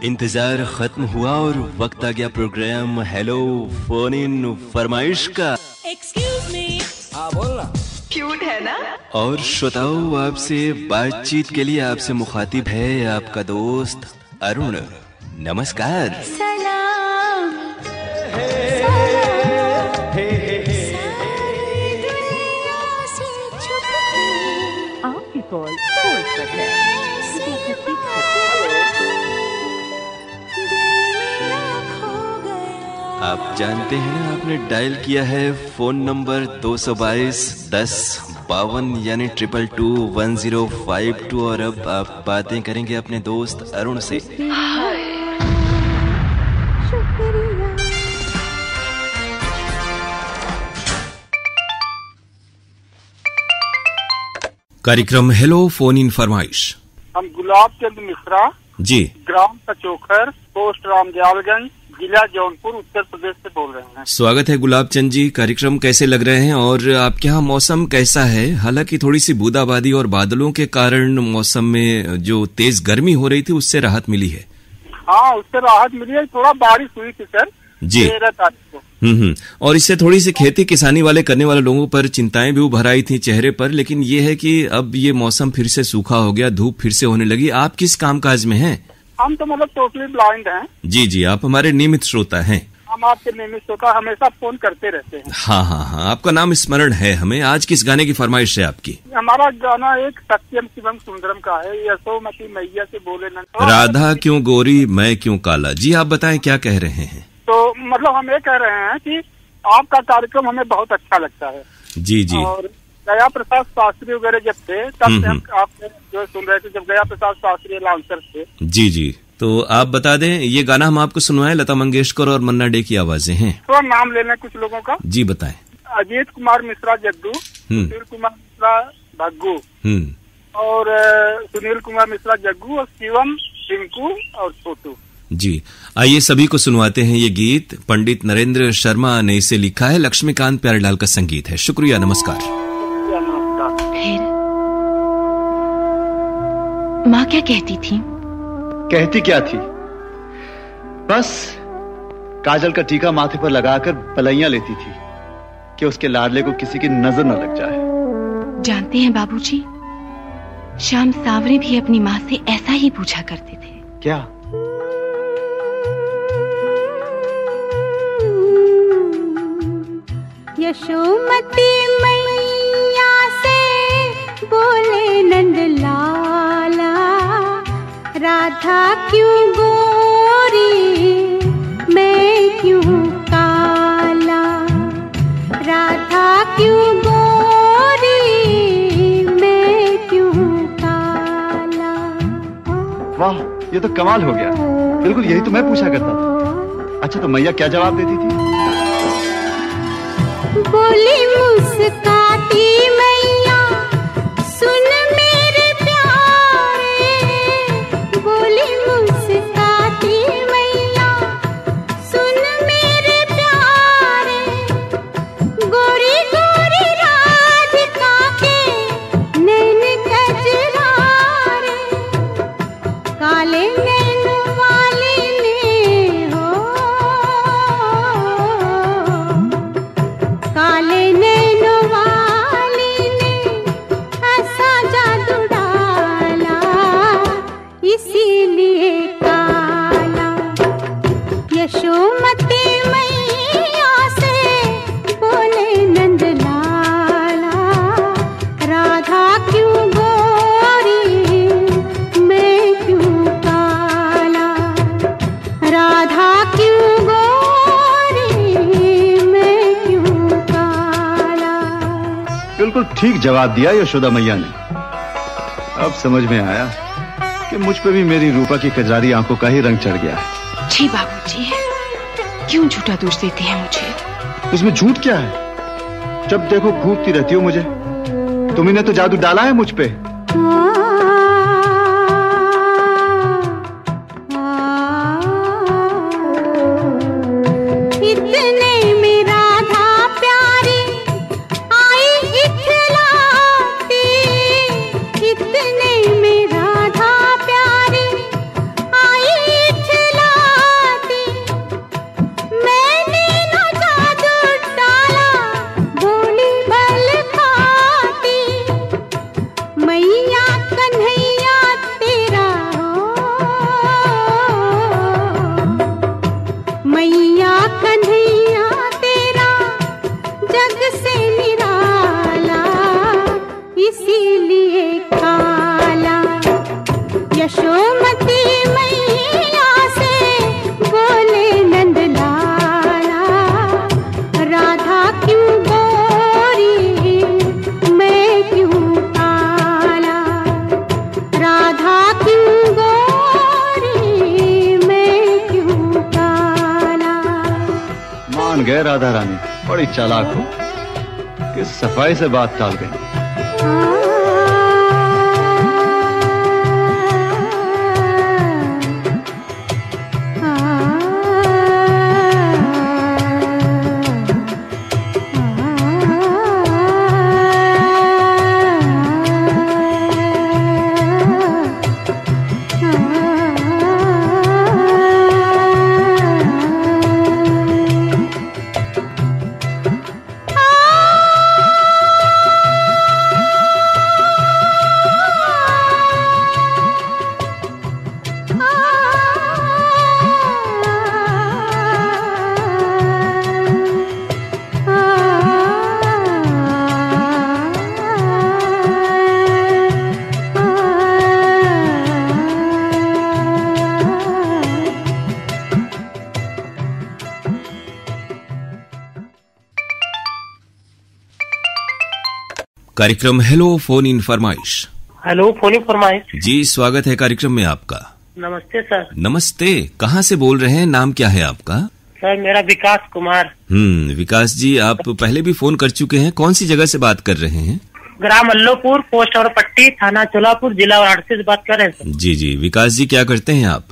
इंतजार खत्म हुआ और वक्त आ गया प्रोग्राम हेलो फोन इन फरमाइश का। Excuse me. हाँ बोलना। क्यूट है ना। और श्रोताओं, आपसे बातचीत के लिए आपसे मुखातिब है आपका दोस्त अरुण। नमस्कार। सलाम। आपकी कॉल होल्ड पर है। आप जानते हैं ना, आपने डायल किया है फोन नंबर 222-10-52 यानी 2222-1052 और अब आप बातें करेंगे अपने दोस्त अरुण से। कार्यक्रम हेलो फोन इन फरमाइश। हम गुलाब चंद मिश्रा जी, ग्राम कचोखर, पोस्ट रामदयालगंज, जिला जौनपुर, उत्तर प्रदेश से बोल रहे हैं। स्वागत है गुलाब चंद जी। कार्यक्रम कैसे लग रहे हैं और आपके यहाँ मौसम कैसा है? हालांकि थोड़ी सी बूंदाबांदी और बादलों के कारण मौसम में जो तेज गर्मी हो रही थी उससे राहत मिली है। हाँ, उससे राहत मिली है। थोड़ा बारिश हुई थी सर जी। 13 तारीख को। और इससे थोड़ी सी खेती किसानी वाले करने वाले लोगों पर चिंताएं भी उभर आई थी चेहरे पर, लेकिन ये है कि अब ये मौसम फिर से सूखा हो गया, धूप फिर से होने लगी। आप किस कामकाज में हैं? हम तो मतलब टोटली ब्लाइंड हैं। जी जी, आप हमारे नियमित श्रोता हैं। हम आपके नियमित श्रोता, हमेशा फोन करते रहते हैं। हाँ हाँ हाँ, आपका नाम स्मरण है हमें। आज किस गाने की फरमाइश है आपकी? हमारा गाना एक सत्यम शिवम सुंदरम का है, यशोमती मैया से बोले नंद। राधा क्यों गोरी मैं क्यों काला। जी आप बताएं क्या कह रहे हैं? तो मतलब हम ये कह रहे हैं कि आपका कार्यक्रम हमें बहुत अच्छा लगता है। जी जी। और गया प्रसाद शास्त्री वगैरह जब थे तब से हम आपने जो सुन रहे थे, जब गया प्रसाद शास्त्री लाउंसर थे। जी जी, तो आप बता दें, ये गाना हम आपको सुनवाएं। लता मंगेशकर और मन्ना डे की आवाजें हैं। थोड़ा नाम लेना कुछ लोगों का। जी बताएं। अजीत कुमार मिश्रा जग्गू, सुनील कुमार मिश्रा भग्गू, और सुनील कुमार मिश्रा जग्गू, और शिवम, टिंकू और छोटू। जी, आइए सभी को सुनवाते हैं ये गीत। पंडित नरेंद्र शर्मा ने इसे लिखा है, लक्ष्मीकांत प्यारेलाल का संगीत है। शुक्रिया, नमस्कार। फिर माँ क्या कहती थी? कहती क्या थी? बस काजल का टीका माथे पर लगाकर बलैया लेती थी कि उसके लाडले को किसी की नजर न लग जाए। जानते हैं बाबूजी, श्याम सावरे भी अपनी माँ से ऐसा ही पूछा करते थे। क्या? यशोमती मैया से बोले नंद लाला, राधा क्यों गोरी मैं क्यों काला, राधा क्यों गोरी मैं क्यों काला। वाह, ये तो कमाल हो गया। बिल्कुल यही तो मैं पूछा करता था। अच्छा, तो मैया क्या जवाब देती थी? बोली मुस्काती मैया सुन मेरे प्यारे, बोली मुस्काती मैया सुन मेरे प्यारे, गोरी गोरी राधिका के नैन कजरारे, काले नैन वाले ने हो, काले नैन वाली ने ऐसा जादू डाला, इसीलिए काला। यशोमती मैया से बोले नंद लाला, राधा क्यों गोरी मैं क्यों काला, राधा क्यों गोरी मैं क्यों काला। बिल्कुल ठीक जवाब दिया यशोदा मैया ने। अब समझ में आया कि मुझ पे भी मेरी रूपा की कजरारी आंखों का ही रंग चढ़ गया है। जी बाबूजी, क्यों झूठा दोष देते हैं मुझे? इसमें झूठ क्या है? जब देखो घूरती रहती हो मुझे। तुम्ही ने तो जादू डाला है मुझ पे। इतने में राधा प्यारी आई इखलाती, इतने में राधा प्यारी आई इखलाती। मैया कन्हैया तेरा हो, मैया कन्हैया तेरा जग से निराला, इसीलिए काला। यशोमती मैया से बोले नंद लाला, राधा क्यों गोरी मैं क्यों काला, राधा क्यों गोरी मैं क्यों काला। मान गए राधा रानी, बड़ी चालाक हो कि सफाई से बात टाल गई। कार्यक्रम हेलो फोन इन फरमाइश। हेलो फोन इन फरमाइश जी, स्वागत है कार्यक्रम में आपका। नमस्ते सर। नमस्ते, कहाँ से बोल रहे हैं? नाम क्या है आपका? सर मेरा विकास कुमार। विकास जी, आप पहले भी फोन कर चुके हैं। कौन सी जगह से बात कर रहे हैं? ग्राम अल्लोपुर, पोस्ट और पट्टी, थाना चोलापुर, जिला वाराणसी से बात कर रहे हैं सर। जी जी, विकास जी क्या करते हैं आप?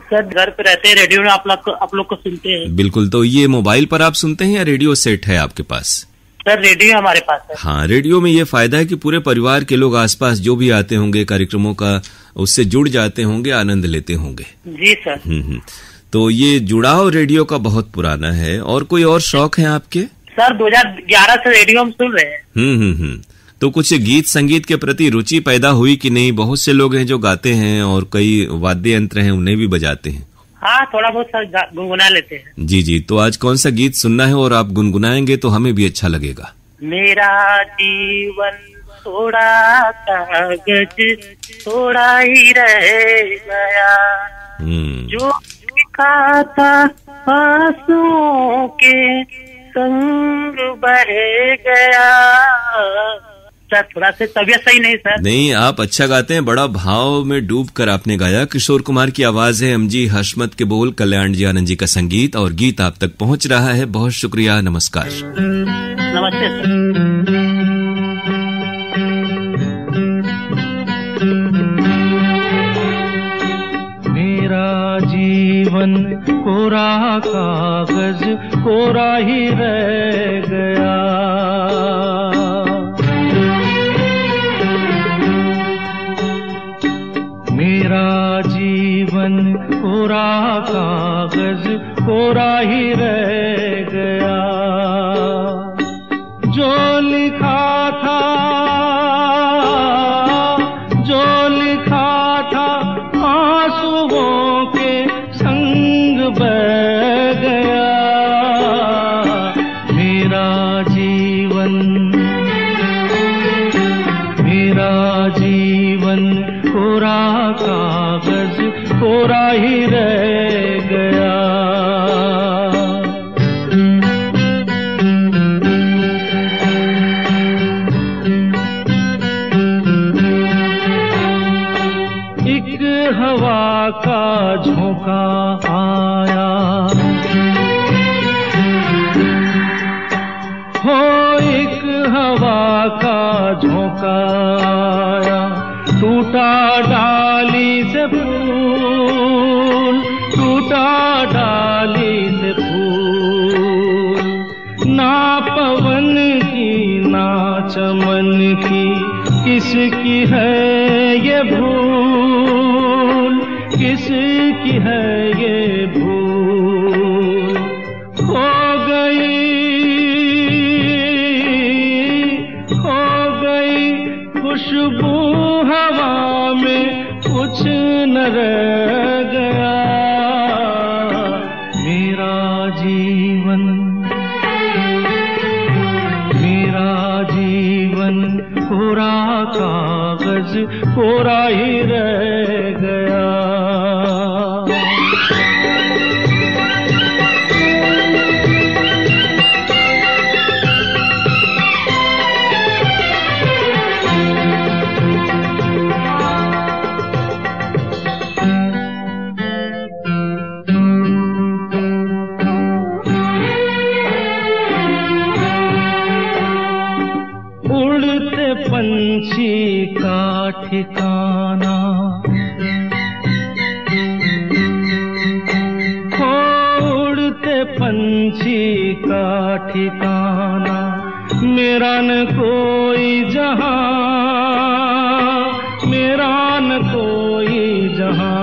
सर घर पे रहते हैं, रेडियो में आप लोग को सुनते हैं। बिल्कुल, तो ये मोबाइल पर आप सुनते हैं या रेडियो सेट है आपके पास? सर रेडियो हमारे पास है। हाँ, रेडियो में ये फायदा है कि पूरे परिवार के लोग आसपास जो भी आते होंगे कार्यक्रमों का, उससे जुड़ जाते होंगे, आनंद लेते होंगे। जी सर। तो ये जुड़ाव रेडियो का बहुत पुराना है। और कोई और शौक है आपके? सर 2011 से रेडियो हम सुन रहे हैं। तो कुछ गीत संगीत के प्रति रुचि पैदा हुई कि नहीं? बहुत से लोग हैं जो गाते हैं और कई वाद्य यंत्र हैं उन्हें भी बजाते हैं। हाँ, थोड़ा बहुत सर गुनगुना लेते हैं। जी जी, तो आज कौन सा गीत सुनना है और आप गुनगुनाएंगे तो हमें भी अच्छा लगेगा। मेरा जीवन थोड़ा कागज थोड़ा ही रह गया, जो लिखा था आंसुओं के संग बह गया। सर थोड़ा से तबीयत सही नहीं सर। नहीं, आप अच्छा गाते हैं, बड़ा भाव में डूब कर आपने गाया। किशोर कुमार की आवाज है, एमजी हशमत के बोल, कल्याण जी आनंद जी का संगीत और गीत आप तक पहुंच रहा है। बहुत शुक्रिया, नमस्कार। नमस्ते सर। मेरा जीवन कोरा कागज कोरा ही रह गया, मेरा जीवन कोरा कागज कोरा ही रह गया, जो लिखा था आंसुओं के संग बह गया। मेरा जीवन कोरा कागज कोरा ही रह गया। एक हवा का झोंका आया, हो एक हवा का झोंका आया, टूटा डाली से फूल, टूटा डाली से फूल, ना पवन की ना चमन की, किसकी है ये भूल, किसकी है ये भूल। खो गई खुशबू खुशबू हवा में कुछ न रह गया, मेरा जीवन कोरा कागज कोरा ही रह गया। पंछी का ठिकाना, उड़ते पंछी का ठिकाना, मेरा न कोई जहां, मेरा न कोई जहां,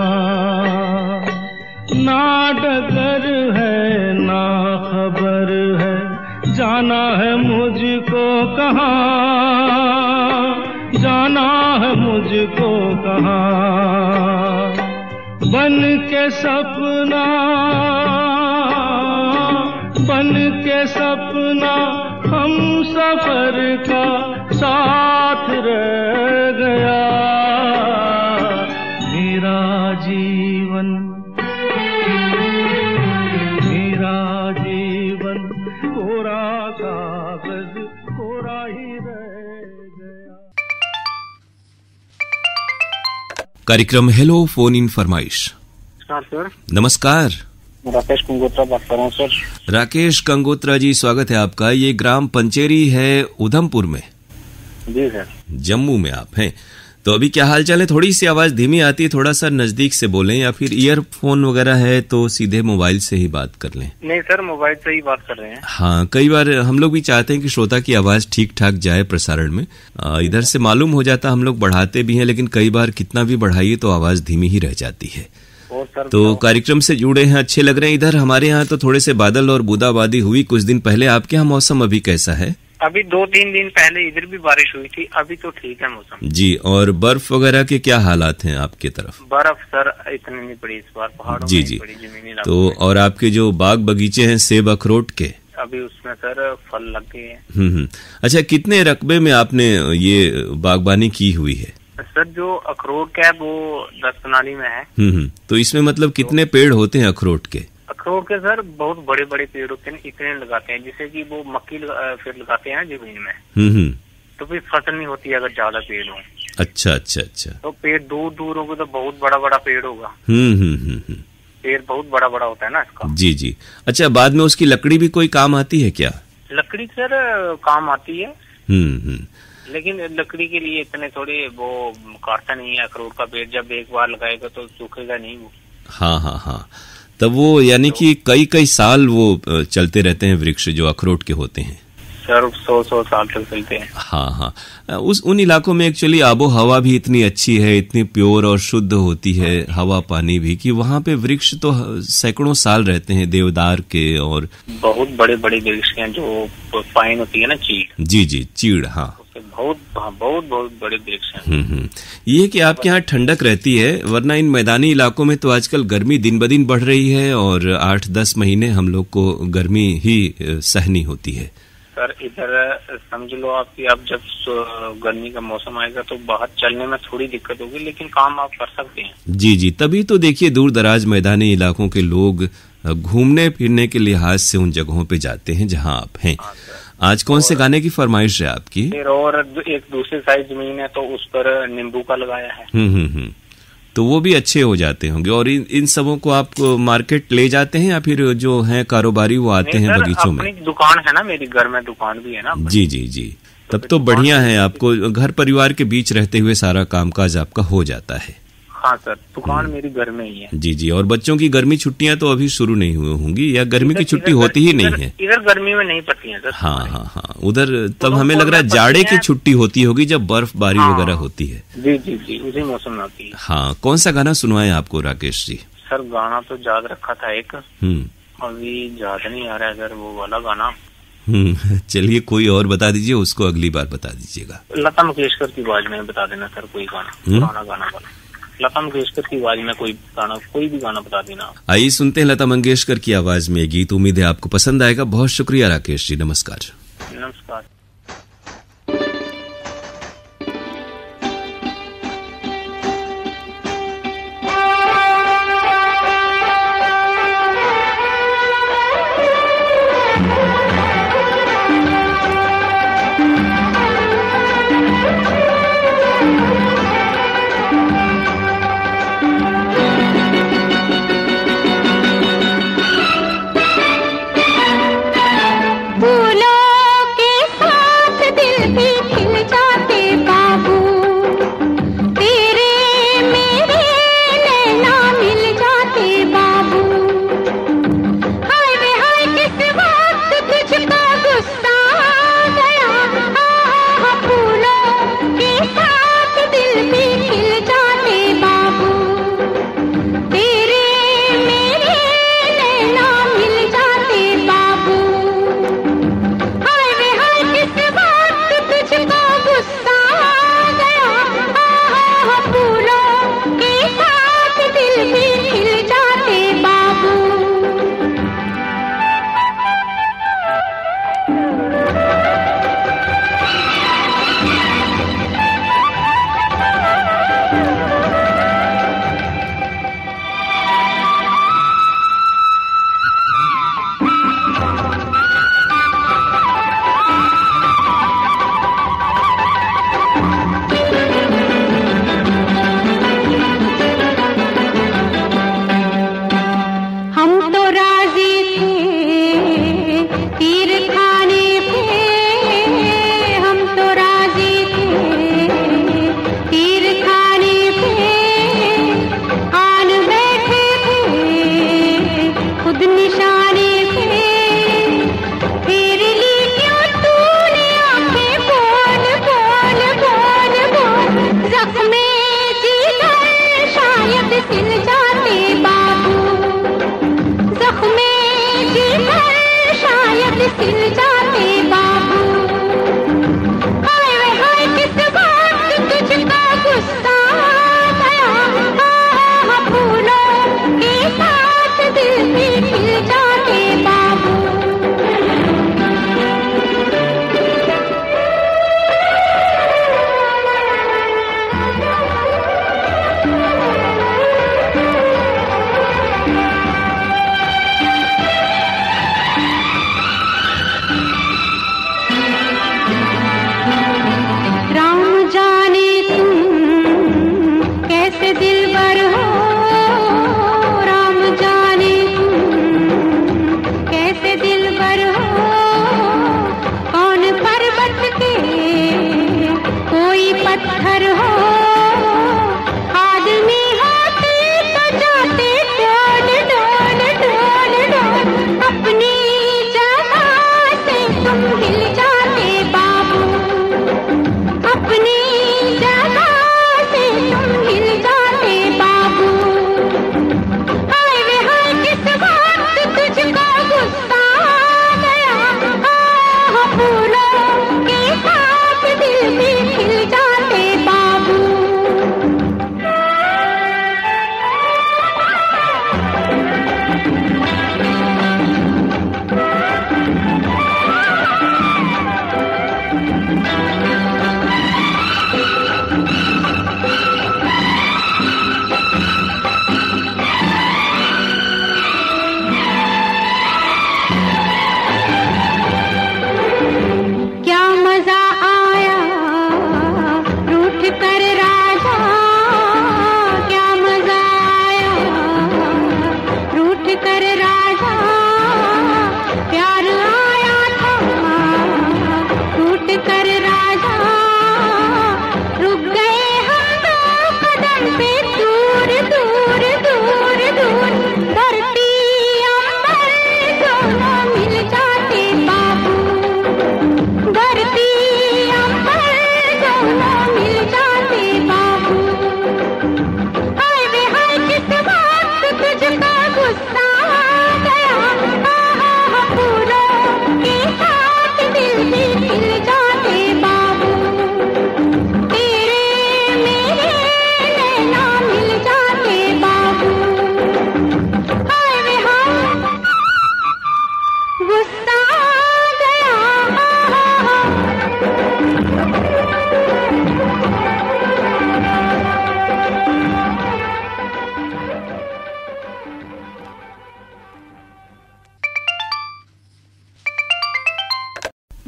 ना डगर है ना खबर है, जाना है मुझको कहाँ, जाना है मुझको कहाँ। बन के सपना, बन के सपना हम सफर का साथ रह गया, मेरा जीवन कोरा कागज कोरा ही रह गया। कार्यक्रम हेलो फोन इन फरमाइश। नमस्कार सर। नमस्कार, राकेश कंगोत्रा बात कर रहा हूँ सर। राकेश कंगोत्रा जी, स्वागत है आपका। ये ग्राम पंचेरी है उधमपुर में। जी सर। जम्मू में आप हैं, तो अभी क्या हाल चाल है? थोड़ी सी आवाज धीमी आती है, थोड़ा सा नजदीक से बोलें, या फिर ईयरफोन वगैरह है तो सीधे मोबाइल से ही बात कर लें। नहीं सर, मोबाइल से ही बात कर रहे हैं। हाँ, कई बार हम लोग भी चाहते हैं कि श्रोता की आवाज ठीक ठाक जाए प्रसारण में। इधर से मालूम हो जाता, हम लोग बढ़ाते भी हैं, लेकिन कई बार कितना भी बढ़ाइए तो आवाज धीमी ही रह जाती है। तो कार्यक्रम से जुड़े हैं, अच्छे लग रहे हैं। इधर हमारे यहाँ तो थोड़े से बादल और बूंदाबांदी हुई कुछ दिन पहले। आपके यहाँ मौसम अभी कैसा है? अभी 2-3 दिन पहले इधर भी बारिश हुई थी, अभी तो ठीक है मौसम जी। और बर्फ वगैरह के क्या हालात हैं आपके तरफ? बर्फ सर इतनी नहीं पड़ी इस बार, पहाड़ों जी में जी। पड़ी, जमीनी तो और आपके जो बाग बगीचे हैं सेब अखरोट के, अभी उसमें सर फल लग गए हैं। अच्छा, कितने रकबे में आपने ये बागबानी की हुई है? सर जो अखरोट का है वो 10 कनाली में है। तो इसमें मतलब कितने पेड़ होते हैं अखरोट के? अखरोट के सर बहुत बड़े बड़े पेड़ होते हैं, इतने लगाते हैं, जैसे कि वो मक्की फिर लगाते हैं जमीन में, तो फिर फसल नहीं होती अगर ज्यादा पेड़ हो। अच्छा अच्छा अच्छा। तो पेड़ दूर दूर होगा तो बहुत बड़ा बड़ा पेड़ होगा। पेड़ बहुत बड़ा बड़ा होता है ना इसका। जी जी। अच्छा, बाद में उसकी लकड़ी भी कोई काम आती है क्या? लकड़ी सर काम आती है, लेकिन लकड़ी के लिए इतने थोड़े वो काटता नहीं है। अखरोट का पेड़ जब एक बार लगाएगा तो सूखेगा नहीं वो। हाँ हाँ हाँ, तब वो यानी कि कई कई साल वो चलते रहते हैं वृक्ष जो अखरोट के होते हैं सर, 100 साल तक चलते हैं। हाँ हाँ, उन इलाकों में एक्चुअली आबो हवा भी इतनी अच्छी है, इतनी प्योर और शुद्ध होती है हवा पानी भी, कि वहाँ पे वृक्ष तो सैकड़ों साल रहते हैं, देवदार के और बहुत बड़े बड़े वृक्ष हैं। जो पाइन होती है ना, चीड़। जी जी, चीड़। हाँ, बहुत बहुत बहुत बड़े वृक्ष हैं। ये कि आपके यहाँ ठंडक रहती है, वरना इन मैदानी इलाकों में तो आजकल गर्मी दिन ब दिन बढ़ रही है और 8-10 महीने हम लोग को गर्मी ही सहनी होती है। सर इधर समझ लो आपकी, अब जब गर्मी का मौसम आएगा तो बाहर चलने में थोड़ी दिक्कत होगी, लेकिन काम आप कर सकते हैं। जी जी, तभी तो देखिए दूर दराज मैदानी इलाकों के लोग घूमने फिरने के लिहाज से उन जगहों पे जाते हैं जहां आप हैं। आज कौन से गाने की फरमाइश है आपकी? और एक दूसरी साइड जमीन है तो उस पर नींबू का लगाया है। तो वो भी अच्छे हो जाते होंगे। और इन सबों को आप मार्केट ले जाते हैं या फिर जो है कारोबारी वो आते हैं बगीचों में? अपनी दुकान है ना, मेरी घर में दुकान भी है ना। जी जी जी, तब तो बढ़िया है, आपको घर परिवार के बीच रहते हुए सारा कामकाज आपका हो जाता है। हाँ सर, दुकान मेरी घर में ही है। जी जी। और बच्चों की गर्मी छुट्टियां तो अभी शुरू नहीं हुई होंगी, या गर्मी की छुट्टी होती ही नहीं है? इधर गर्मी में नहीं पड़ती है सर। हाँ हाँ हाँ, उधर तब हमें लग रहा है जाड़े की छुट्टी होती होगी जब बर्फबारी वगैरह होती है। जी जी जी, उसी मौसम में होती है। हाँ, कौन सा गाना सुनवाएं आपको राकेश जी? सर गाना तो याद रखा था एक, अभी याद नहीं आ रहा है सर, वो वाला गाना। चलिए कोई और बता दीजिए, उसको अगली बार बता दीजिएगा। लता मंगेशकर की आवाज में बता देना सर, कोई गाना, पुराना गाना वाला। लता मंगेशकर की आवाज में कोई गाना, कोई भी गाना बता देना। आइए सुनते हैं लता मंगेशकर की आवाज में गीत। उम्मीद है आपको पसंद आएगा। बहुत शुक्रिया राकेश जी, नमस्कार। नमस्कार। फूलों के साथ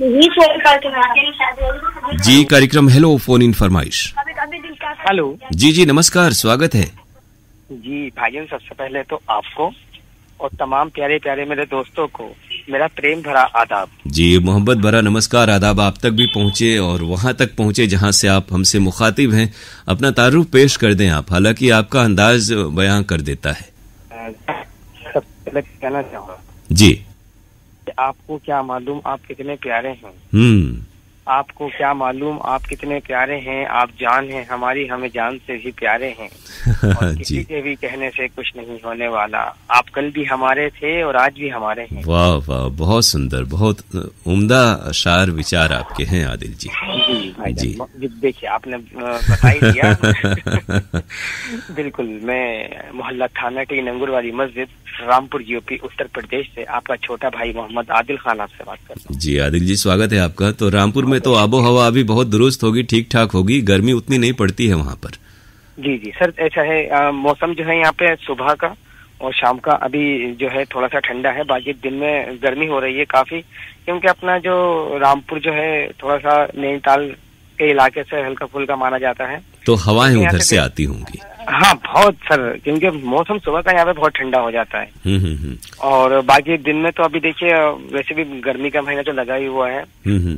जी, कार्यक्रम हेलो फोन इन फरमाइश। हेलो जी, नमस्कार, स्वागत है जी। भाईजान, सबसे पहले तो आपको और तमाम प्यारे प्यारे मेरे दोस्तों को मेरा प्रेम भरा आदाब। जी, मोहब्बत भरा नमस्कार, आदाब आप तक भी पहुंचे और वहां तक पहुंचे जहां से आप हमसे मुखातिब हैं। अपना तारुफ पेश कर दें आप, हालांकि आपका अंदाज बयां कर देता है। सबसे पहले कहना चाहूँगा जी, आपको क्या मालूम आप कितने प्यारे हैं। आपको क्या मालूम आप कितने प्यारे हैं। आप जान हैं हमारी, हमें जान से भी प्यारे हैं और किसी के भी कहने से कुछ नहीं होने वाला। आप कल भी हमारे थे और आज भी हमारे हैं। वाह वाह, बहुत सुंदर, बहुत उम्दा अशार विचार आपके हैं आदिल जी। जी भाई जी, देखिए आपने बता ही दिया। बिल्कुल, मैं मोहल्ला थाना टी नंगुर वाली मस्जिद, रामपुर यूपी उत्तर प्रदेश से आपका छोटा भाई मोहम्मद आदिल खान आपसे बात कर रहा हूँ। जी आदिल जी, स्वागत है आपका। तो रामपुर में तो आबो हवा अभी बहुत दुरुस्त होगी, ठीक ठाक होगी, गर्मी उतनी नहीं पड़ती है वहाँ पर। जी सर, ऐसा है मौसम जो है यहाँ पे सुबह का और शाम का अभी जो है थोड़ा सा ठंडा है, बाकी दिन में गर्मी हो रही है काफी, क्योंकि अपना जो रामपुर जो है थोड़ा सा नैनीताल के इलाके से हल्का फुल्का माना जाता है, तो हवाएं उधर से आती होंगी। हाँ बहुत सर, क्योंकि मौसम सुबह का यहाँ पे बहुत ठंडा हो जाता है। और बाकी दिन में तो अभी देखिए वैसे भी गर्मी का महीना तो लगा ही हुआ है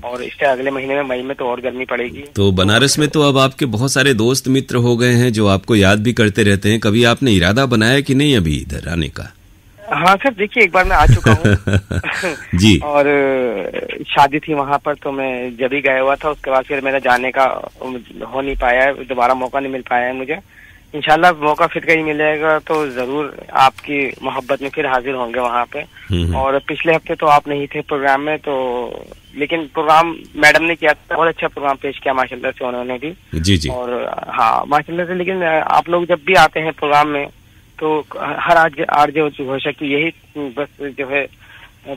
और इससे अगले महीने में मई में तो और गर्मी पड़ेगी। तो बनारस में तो अब आपके बहुत सारे दोस्त मित्र हो गए हैं जो आपको याद भी करते रहते हैं। कभी आपने इरादा बनाया कि नहीं अभी इधर आने का? हाँ सर, देखिए एक बार मैं आ चुका हूँ जी। और शादी थी वहाँ पर, तो मैं जब ही गया हुआ था, उसके बाद फिर मेरा जाने का हो नहीं पाया, दोबारा मौका नहीं मिल पाया है मुझे। इंशाल्लाह मौका फिर कहीं मिलेगा तो जरूर आपकी मोहब्बत में फिर हाजिर होंगे वहाँ पे। और पिछले हफ्ते तो आप नहीं थे प्रोग्राम में, तो लेकिन प्रोग्राम मैडम ने किया था, बहुत अच्छा प्रोग्राम पेश किया माशाल्लाह से उन्होंने भी। जी। और हाँ माशाल्लाह से, लेकिन आप लोग जब भी आते हैं प्रोग्राम में तो हर आरजे घोषक की यही बस जो है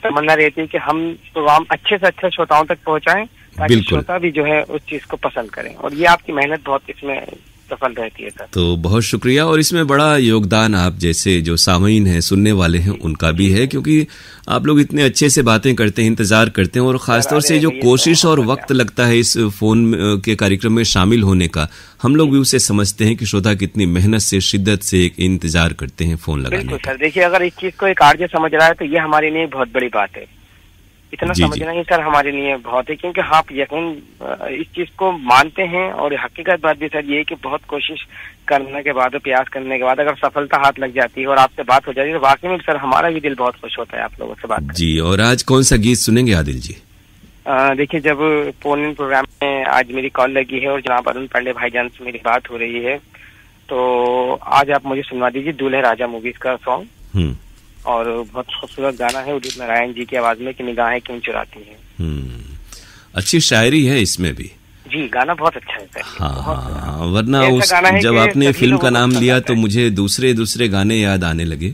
तमन्ना रहती है कि हम प्रोग्राम अच्छे से अच्छे श्रोताओं तक पहुंचाएं, ताकि श्रोता भी जो है उस चीज को पसंद करें, और ये आपकी मेहनत बहुत इसमें सफल रहती है सर। तो बहुत शुक्रिया, और इसमें बड़ा योगदान आप जैसे जो सामीन हैं, सुनने वाले हैं, उनका भी है, क्योंकि आप लोग इतने अच्छे से बातें करते हैं, इंतजार करते हैं, और खासतौर से जो कोशिश और वक्त लगता है इस फोन के कार्यक्रम में शामिल होने का, हम लोग भी उसे समझते हैं कि श्रोता कितनी मेहनत से, शिद्दत से इंतजार करते हैं फोन लगाने का। बिल्कुल सर, देखिए अगर इस चीज को एक आरजे समझ रहा है तो ये हमारे लिए बहुत बड़ी बात है। इतना समझना ही सर हमारे लिए बहुत है, क्योंकि आप यकीन इस चीज को मानते हैं, और हकीकत बात भी सर ये है कि बहुत कोशिश करने के बाद, प्रयास करने के बाद अगर सफलता हाथ लग जाती है और आपसे बात हो जाती है, तो वाकई में सर हमारा भी दिल बहुत खुश होता है आप लोगों से बात। जी, और आज कौन सा गीत सुनेंगे आदिल जी? देखिए, जब फोन इन प्रोग्राम में आज मेरी कॉल लगी है और जनाब अरुण पांडे भाईजान से मेरी बात हो रही है, तो आज आप मुझे सुनवा दीजिए दूल्हे राजा मूवीज का सॉन्ग, और बहुत खूबसूरत गाना है उदित नारायण जी की आवाज में कि निगाहें क्यों चुराती हैं। अच्छी शायरी है इसमें भी। जी, गाना बहुत अच्छा है। हाँ, वरना उस जब आपने फिल्म का नाम लिया तो मुझे दूसरे गाने याद आने लगे,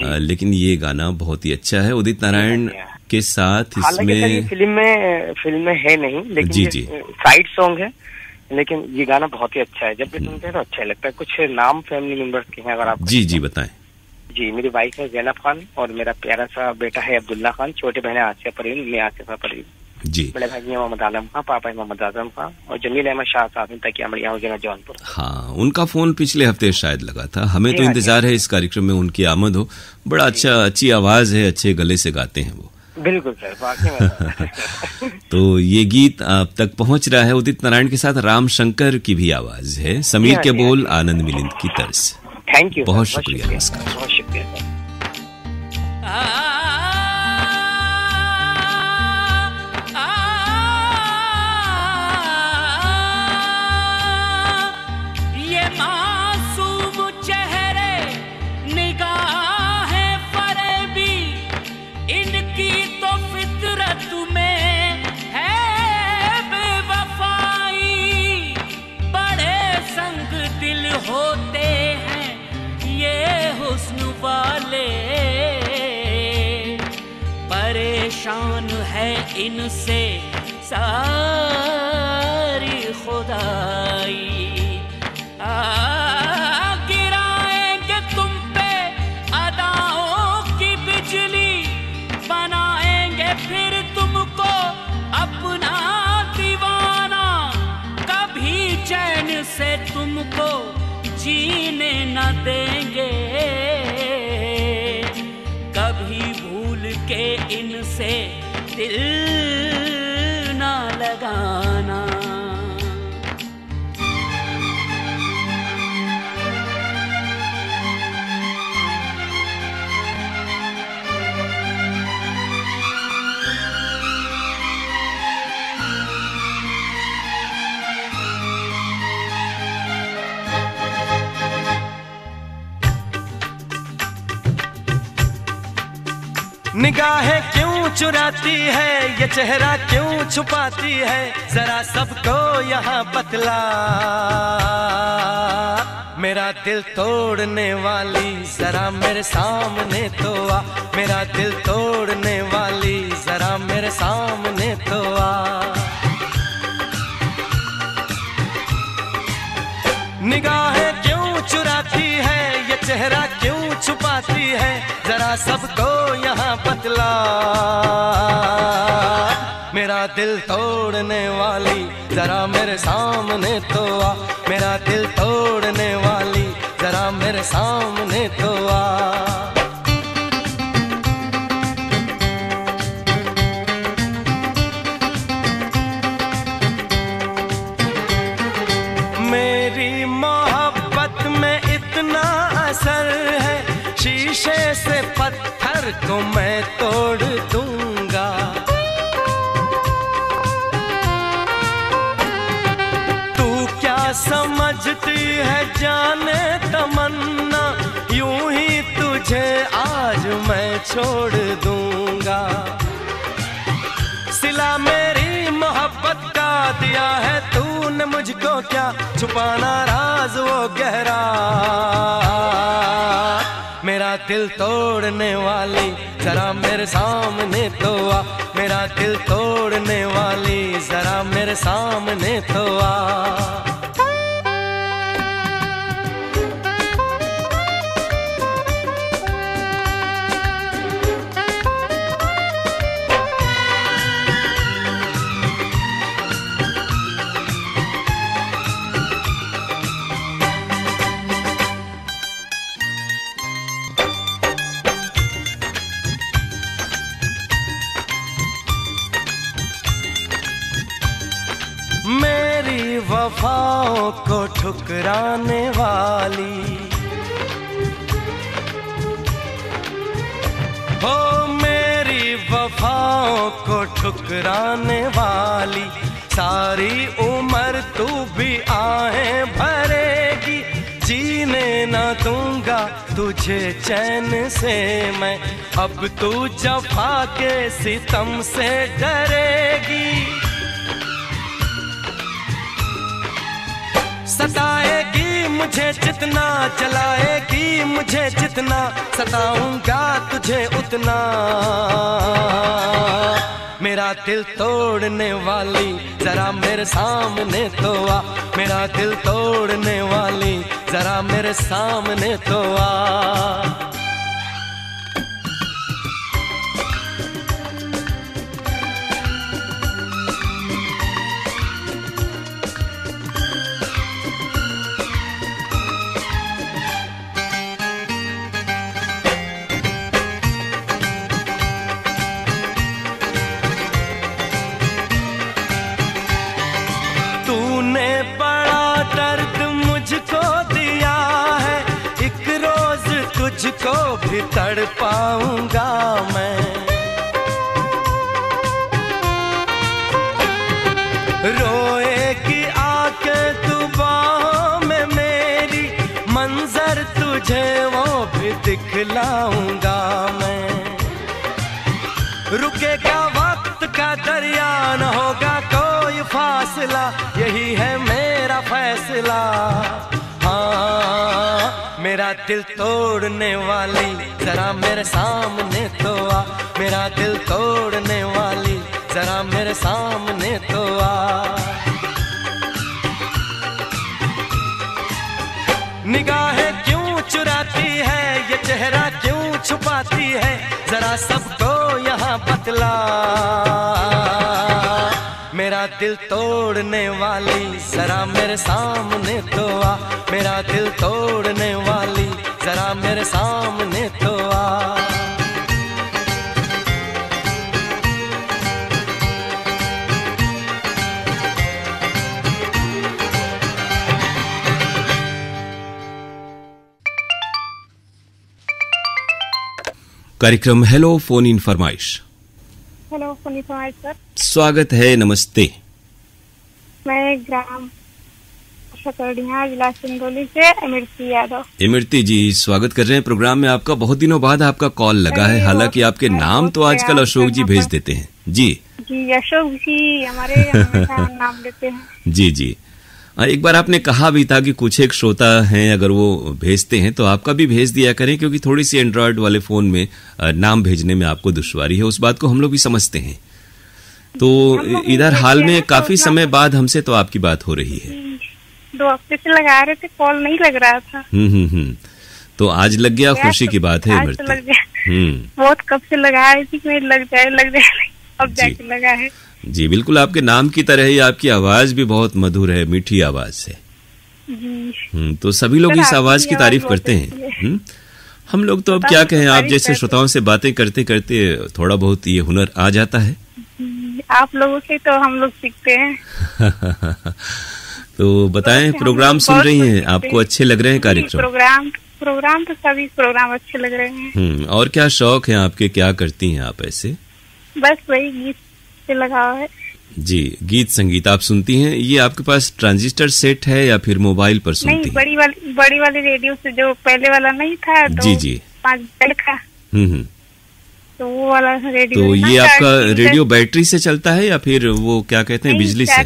लेकिन ये गाना बहुत ही अच्छा है उदित नारायण के साथ। इसमें फिल्म में है नहीं, लेकिन जी साइड सॉन्ग है, लेकिन ये गाना बहुत ही अच्छा है। जब भी सुनते हैं तो अच्छा लगता है। कुछ नाम फैमिली मेंबर्स के हैं अगर आप? जी बताएं। जी, मेरी वाइफ है जैनब खान और मेरा प्यारा सा बेटा है अब्दुल्ला खान, छोटे बहन आसिया परवीन, मैं आसिफा परवीन। जी, बड़े भाई मोहम्मद आलम खान, पापा है मोहम्मद आजम खान, और जमील अहमद शाह साहब तक अमरिया जौनपुर। हाँ, उनका फोन पिछले हफ्ते शायद लगा था। हमें तो इंतजार है इस कार्यक्रम में उनकी आमद हो। बड़ा अच्छी आवाज है, अच्छे गले से गाते हैं वो। बिल्कुल सर, वाकई में। तो ये गीत आप तक पहुंच रहा है उदित नारायण के साथ। राम शंकर की भी आवाज है, समीर के बोल, आनंद मिलिंद की तर्ज। थैंक यू, बहुत शुक्रिया, नमस्कार। बहुत शुक्रिया सर। ये मासूम चेहरे, निगाहें फरेबी, इनकी तो फितरत में है बेवफाई। बड़े संग दिल होते हैं ये हुस्न वाले, परेशान है इनसे सारी खुदाई। गिराएंगे तुम पे अदाओं की बिजली, बनाएंगे फिर तुमको जीने न देंगे, कभी भूल के इनसे दिल ना लगाना। निगाहें क्यों चुराती है, ये चेहरा क्यों छुपाती है, जरा सबको यहाँ बतला। मेरा दिल तोड़ने वाली जरा मेरे सामने तो आ, मेरा दिल तोड़ने वाली जरा मेरे सामने तो आ। निगाहें क्यों चुराती है, ये चेहरा क्यों छुपाती है, जरा सबको यहाँ बतला। मेरा दिल तोड़ने वाली जरा मेरे सामने तो आ, मेरा दिल तोड़ने वाली जरा मेरे सामने तो आ। मेरी मोहब्बत में इतना असर है, शीशे से पत्थर को मैं तोड़ दूंगा। तू क्या समझती है जाने तमन्ना, यूं ही तुझे आज मैं छोड़ दूंगा। सिला मेरी मोहब्बत का दिया है तूने मुझको, क्या छुपाना राज वो गहरा। मेरा दिल तोड़ने वाली जरा मेरे सामने तो आ, मेरा दिल तोड़ने वाली जरा मेरे सामने तो आ। मेरी वफाओं को ठुकराने वाली हो, मेरी वफाओं को ठुकराने वाली, सारी उम्र तू भी आहें भरेगी। जीने ना दूंगा तुझे चैन से मैं, अब तू जफा के सितम से डरेगी। सताएगी मुझे जितना, जलाएगी मुझे जितना, सताऊंगा तुझे उतना। मेरा दिल तोड़ने वाली जरा मेरे सामने तो आ, मेरा दिल तोड़ने वाली जरा मेरे सामने तो आ। तुझको भी तड़ पाऊंगा मैं, रोएगी आके तू बाहों में मेरी, मंजर तुझे वो भी दिखलाऊंगा मैं। रुकेगा वक्त का दरिया, न होगा कोई फासला, यही है मेरा फैसला। हाँ, मेरा दिल तोड़ने वाली जरा मेरे सामने तो आ, मेरा दिल तोड़ने वाली जरा मेरे सामने तो आ। निगाहें क्यों चुराती है, ये चेहरा क्यों छुपाती है, जरा सबको यहाँ बतला। मेरा दिल तोड़ने वाली जरा मेरे सामने तो आ, मेरा दिल तोड़ने वाली जरा मेरे सामने तो आ। कार्यक्रम हेलो फोन इन फरमाइश। हेलो फोन इन फरमाइश सर, स्वागत है, नमस्ते। मैं ग्राम सकरडिया जिला सिंगरौली से इमरती यादव। इमरती जी, स्वागत कर रहे हैं प्रोग्राम में आपका। बहुत दिनों बाद आपका कॉल लगा है, हालांकि आपके नाम तो आजकल अशोक जी भेज देते हैं। जी जी, अशोक जी हमारे नाम लेते हैं। जी जी, एक बार आपने कहा भी था कि कुछ एक श्रोता हैं, अगर वो भेजते हैं तो आपका भी भेज दिया करें, क्योंकि थोड़ी सी एंड्रॉयड वाले फोन में नाम भेजने में आपको दुश्वारी है। उस बात को हम लोग भी समझते हैं। तो इधर हाल में काफी समय बाद हमसे तो आपकी बात हो रही है। 2 हफ्ते से लगा रहे थे, कॉल नहीं लग रहा था। तो आज लग गया, खुशी की बात है इमरती। बहुत कब से लगा रही थी कि लग जाए, अब जाके लगा है। जी बिल्कुल, आपके नाम की तरह ही आपकी आवाज भी बहुत मधुर है, मीठी आवाज है जी। तो सभी लोग इस आवाज की तारीफ करते हैं। हम लोग तो अब क्या कहें, आप जैसे श्रोताओं से बातें करते करते थोड़ा बहुत ये हुनर आ जाता है। आप लोगों से तो हम लोग सीखते हैं। तो बताएं, प्रोग्राम सुन रही हैं, आपको अच्छे लग रहे हैं कार्यक्रम? प्रोग्राम तो सभी प्रोग्राम अच्छे लग रहे हैं। और क्या शौक है आपके, क्या करती हैं आप ऐसे? बस वही गीत से लगाव है जी। गीत संगीत आप सुनती हैं। ये आपके पास ट्रांजिस्टर सेट है या फिर मोबाइल पर सुनती हैं? नहीं, बड़ी वाली रेडियो से, जो पहले वाला नहीं था जी जी 5 बैल का, तो वो वाला रेडियो। तो ये आपका रेडियो बैटरी से चलता है या फिर वो क्या कहते हैं, बिजली से?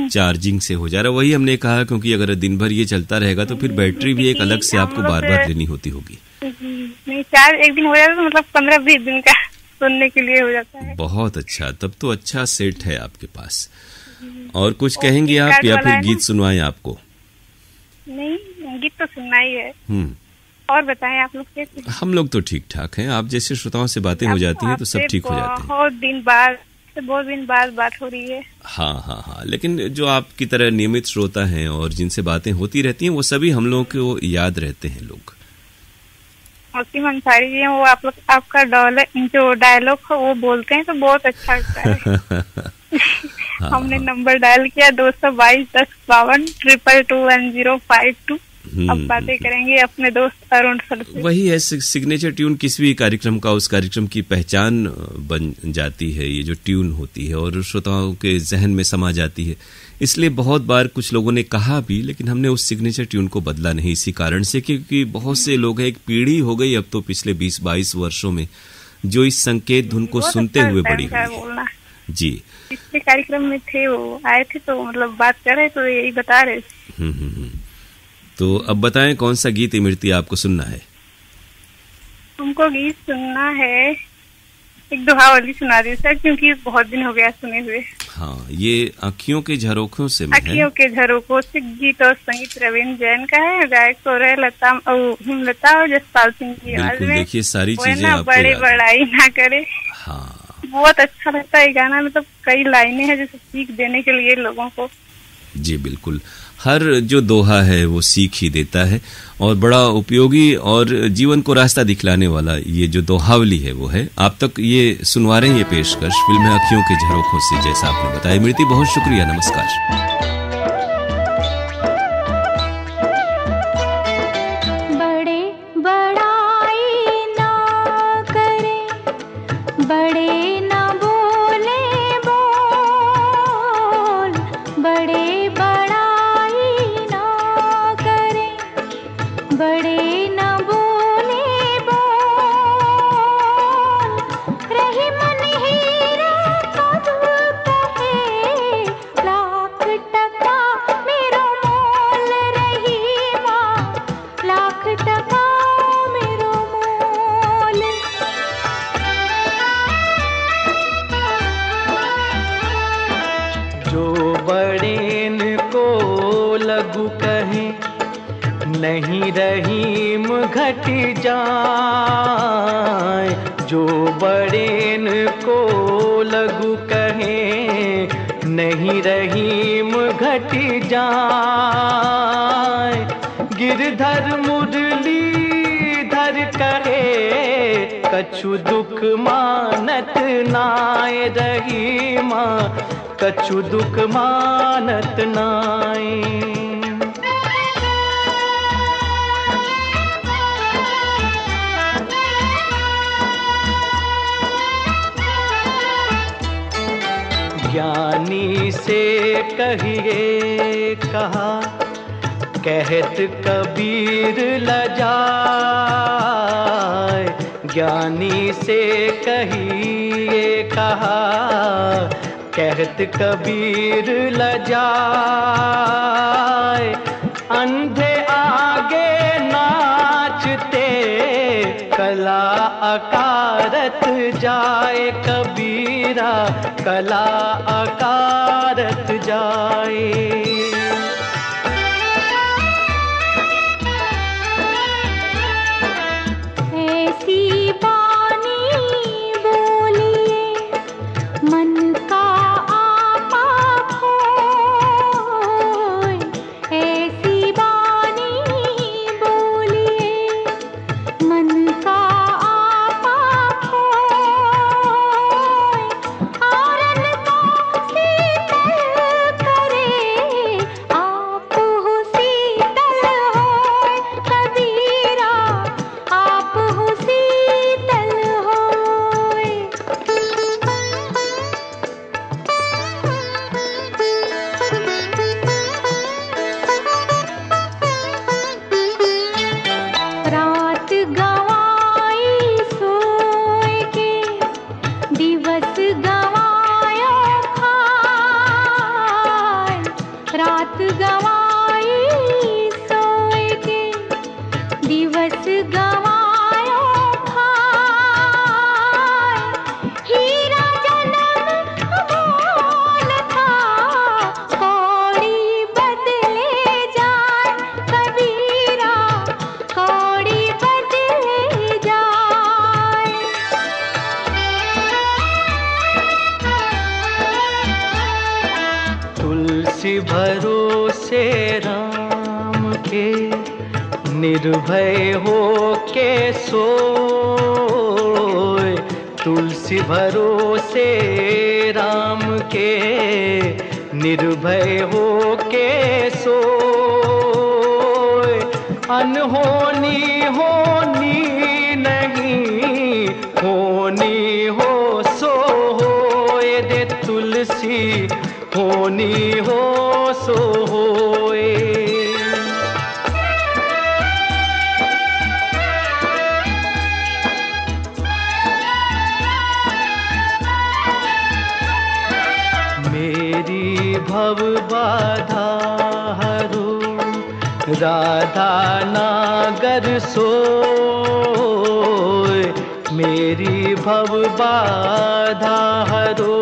चार्जिंग से हो जा रहा है। वही हमने कहा, क्योंकि अगर दिन भर ये चलता रहेगा तो फिर बैटरी भी एक अलग से आपको बार बार लेनी होती होगी। नहीं, चार्ज एक दिन हो जाता तो मतलब 15-20 दिन का सुनने के लिए हो जाता है। बहुत अच्छा, तब तो अच्छा सेट है आपके पास। और कुछ कहेंगे आप या फिर गीत सुनवाएं आपको? नहीं, गीत तो सुनना ही है। और बताएं आप लोग कैसे? हम लोग तो ठीक ठाक हैं। आप जैसे श्रोताओं से बातें हो जाती हैं तो सब ठीक हो जाते हैं। बहुत दिन बाद बात हो रही है। हाँ, लेकिन जो आपकी तरह नियमित श्रोता हैं और जिनसे बातें होती रहती हैं, वो सभी हम लोग को याद रहते हैं लोग। अंसारी जी हैं, वो आप लोग आपका जो डायलॉग वो बोलते हैं तो बहुत अच्छा लगता है। हमने नंबर डायल किया 222 10 52 222 1052। अब बातें करेंगे अपने दोस्त अरुण सर से। वही है, सिग्नेचर ट्यून किसी भी कार्यक्रम का, उस कार्यक्रम की पहचान बन जाती है। ये जो ट्यून होती है और श्रोताओं के जहन में समा जाती है। इसलिए बहुत बार कुछ लोगों ने कहा भी, लेकिन हमने उस सिग्नेचर ट्यून को बदला नहीं, इसी कारण से क्योंकि बहुत से लोग हैं, एक पीढ़ी हो गई अब तो पिछले 20-22 वर्षों में, जो इस संकेत धुन को सुनते हुए बड़ी हुई जी। पिछले कार्यक्रम में थे, वो आए थे तो मतलब बात कर रहे, तो यही बता रहे। तो अब बताएं, कौन सा गीत इमरती आपको सुनना है? हमको गीत सुनना है, एक दोहावली सुना दी सर, क्योंकि बहुत दिन हो गया सुने हुए। हाँ, ये आँखियों के झरोखों से आँखियों के झरोखों से। गीत और संगीत रविंद्र जैन का है, गायक तो रहे लता और जसपाल सिंह की आवाज में। देखिए सारी चीजें आपको बड़े बड़ाई ना करे। हाँ, बहुत अच्छा लगता है गाना, मतलब कई लाइनें हैं जैसे सीख देने के लिए लोगों को। जी बिल्कुल, हर जो दोहा है वो सीख ही देता है और बड़ा उपयोगी और जीवन को रास्ता दिखलाने वाला ये जो दोहावली है वो है। आप तक ये सुनवा रहे हैं ये पेशकश फिल्म आँखियों के झरोखों से, जैसा आपने बताया। इमरती, बहुत शुक्रिया, नमस्कार। नहीं रहीम घट जाए, जो बड़ेन को लघु कहे नहीं रहीम घटी जाए। गिरधर मुरलीधर कहे कछु दुख मानत नाय। रहीमा कछु दुख मानत नाय। ज्ञानी से कहिए कहा कहत कबीर लजाए। ज्ञानी से कहिए कहा कहत कबीर लजाए। अंधे आगे नाचते कला अकारत जाए। कबीरा कला अकारत जाए। ऐसी बानी बोलिए मन का आपा खोए। ऐसी बानी बोलिए मन का आपा खोए। आरन को शीतल करे आप हो शीतल होए। कबीरा आप हो शीतल होए। रात गवाई सोए के दिवस गवायो खाए। रात गवाई सोए के दिवस गवायो खाए। हीरा जन्म मोल था कौड़ी बदले जाए। कबीरा कौड़ी बदले जाए। तुलसी भरोसे राम के निर्भय हो के सोए। तुलसी भरोसे राम के निर्भय हो के सोए। अनहोनी होनी नहीं होनी हो सो होए। दे तुलसी होनी हो सो होए। मेरी भव बाधा हरो राधा नागर सोए। मेरी भव बाधा हरो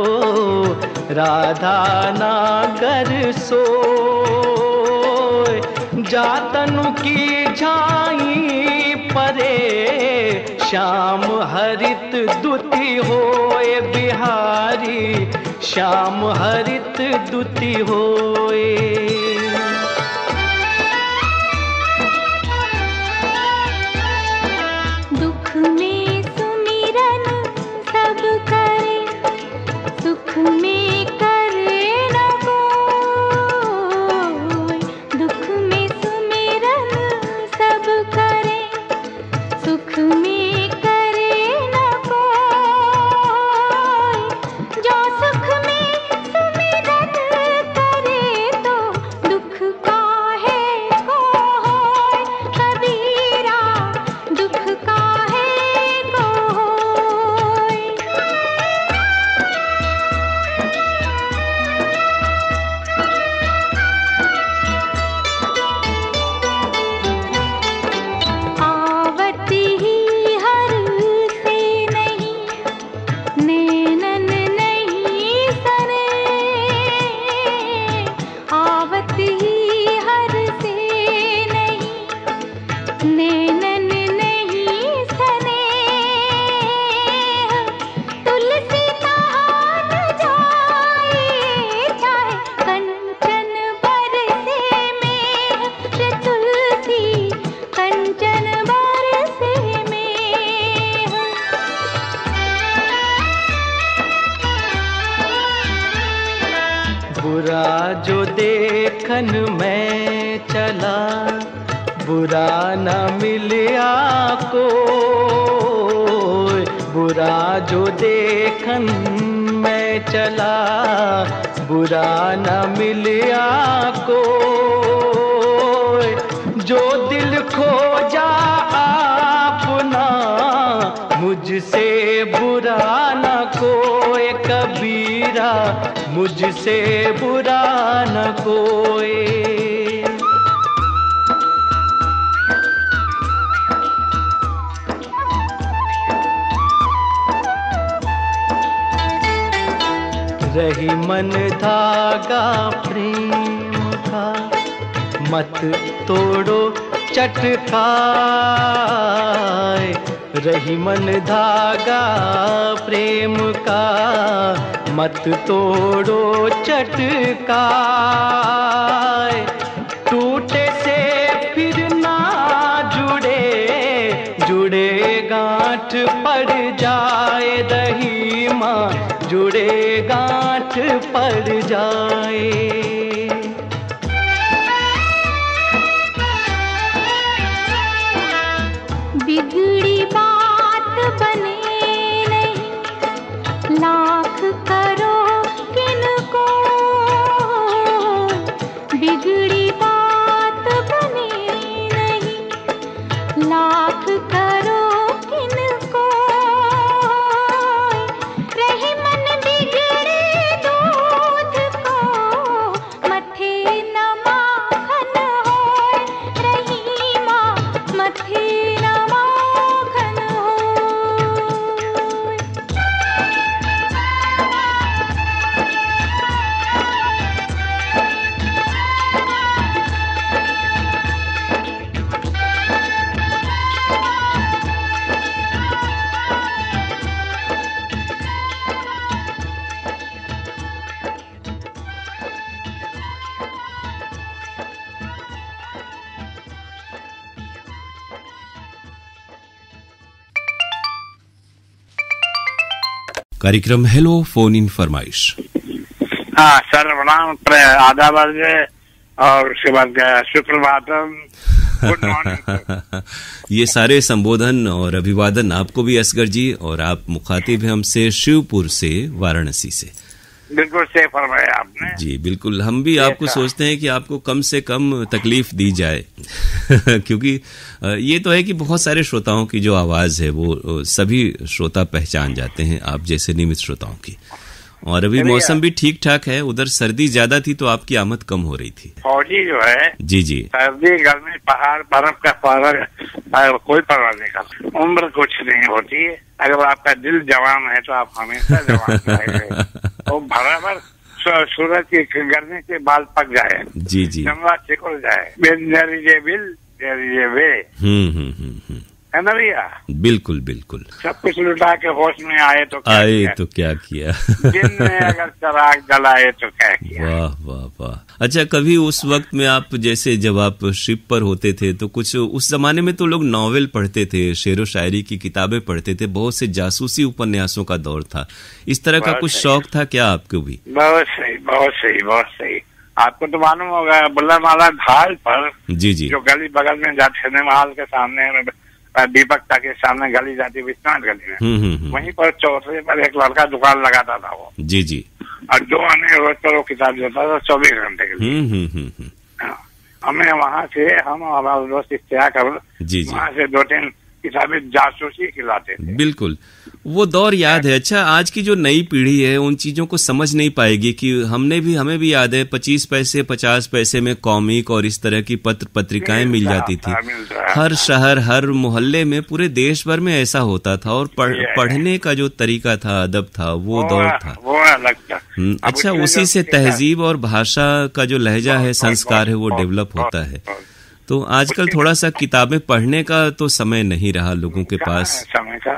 राधा नागर सोए। जातनु की झाई परे श्याम हरित दुति होए। बिहारी श्याम हरित दुति होए। दुख में सुमिरन सब करे सुख में करे न कोई। दुख में सुमिरन सब करे सुख में करे न कोई। जो सुख में सुमिरन करे तो देखन मैं चला, बुरा न मिलिया को, बुरा जो देखन मैं चला, बुरा न मिलिया को, जो दिल खोजा अपना, मुझसे बुरा न कोई कबीरा, मुझसे बुरा न कोई। रही मन धागा प्रेम का, मत तोड़ो चटकाए, रही मन धागा प्रेम का, मत तोड़ो चटकाए, टूटे से फिर ना जुड़े, जुड़े गांठ पड़ जाए, रही माँ जुड़े गांठ पड़ जाए। बिगड़ी बात बने नहीं, लाख करो किनको, बिगड़ी बात बने नहीं, लाख करो किनको, रही मन बिगड़े दूध को, मथे न माखन होए, रही माँ मथे न कार्यक्रम हेलो फोन इन फरमाइश। हाँ सर, प्रणाम, आदाब और उसके बाद सुप्रभातम, गुड मॉर्निंग। ये सारे संबोधन और अभिवादन आपको भी असगर जी, और आप मुखातिब हैं हमसे शिवपुर से, वाराणसी से। बिल्कुल सही फरमाया आपने जी, बिल्कुल। हम भी आपको सोचते हैं कि आपको कम से कम तकलीफ दी जाए क्योंकि ये तो है कि बहुत सारे श्रोताओं की जो आवाज है वो सभी श्रोता पहचान जाते हैं, आप जैसे नियमित श्रोताओं की। और अभी मौसम भी ठीक ठाक है, उधर सर्दी ज्यादा थी तो आपकी आमद कम हो रही थी। फौजी जो है जी जी, सर्दी गर्मी पहाड़ बर्फ का फर्क कोई परवाह नहीं करता, उम्र कुछ नहीं होती है। अगर आपका दिल जवान है तो आप हमेशा जवान रहेंगे। तो बराबर सूरज की गर्मी के बाल पक जाए, जी जी, जमवा सिकुड़ जाए, बिल वे है ना भैया। बिल्कुल बिल्कुल, सब कुछ लुटा के होश में आए तो क्या किया? दिन में अगर चराग जलाए तो क्या किया? वाह वाह वाह। अच्छा, कभी उस वक्त में आप जैसे जब आप शिप पर होते थे तो कुछ उस जमाने में तो लोग नॉवेल पढ़ते थे, शेरो शायरी की किताबें पढ़ते थे, बहुत से जासूसी उपन्यासों का दौर था, इस तरह का कुछ शौक था क्या आपको भी? बहुत सही बहुत सही बहुत सही। आपको तो मालूम होगा बुल्लामाला ढाल पर जी जी, जो गली बगल में जाते सिनेमा हॉल के सामने, दीपकता के सामने गली जाती है विश्वनाथ गली में, वहीं पर चौथे पर एक लड़का दुकान लगाता था वो, जी जी, और जो हमें रोज पर वो किताब देता था 24 घंटे के लिए। हमें वहाँ से हम हमारे दोस्त इश्तियाक वहाँ से 2-3 किताबें जासूसी खिलाते थे। बिल्कुल, वो दौर याद है। अच्छा, आज की जो नई पीढ़ी है उन चीजों को समझ नहीं पाएगी कि हमें भी याद है 25 पैसे 50 पैसे में कॉमिक और इस तरह की पत्र पत्रिकाएं मिल जाती थी। हर शहर हर मोहल्ले में पूरे देश भर में ऐसा होता था, और पढ़ने का जो तरीका था, अदब था, वो दौर था, वो अलग था। अच्छा, उसी से तहजीब और भाषा का जो लहजा है, संस्कार है, वो डेवलप होता है। तो आजकल थोड़ा सा किताबें पढ़ने का तो समय नहीं रहा लोगों के पास। समय का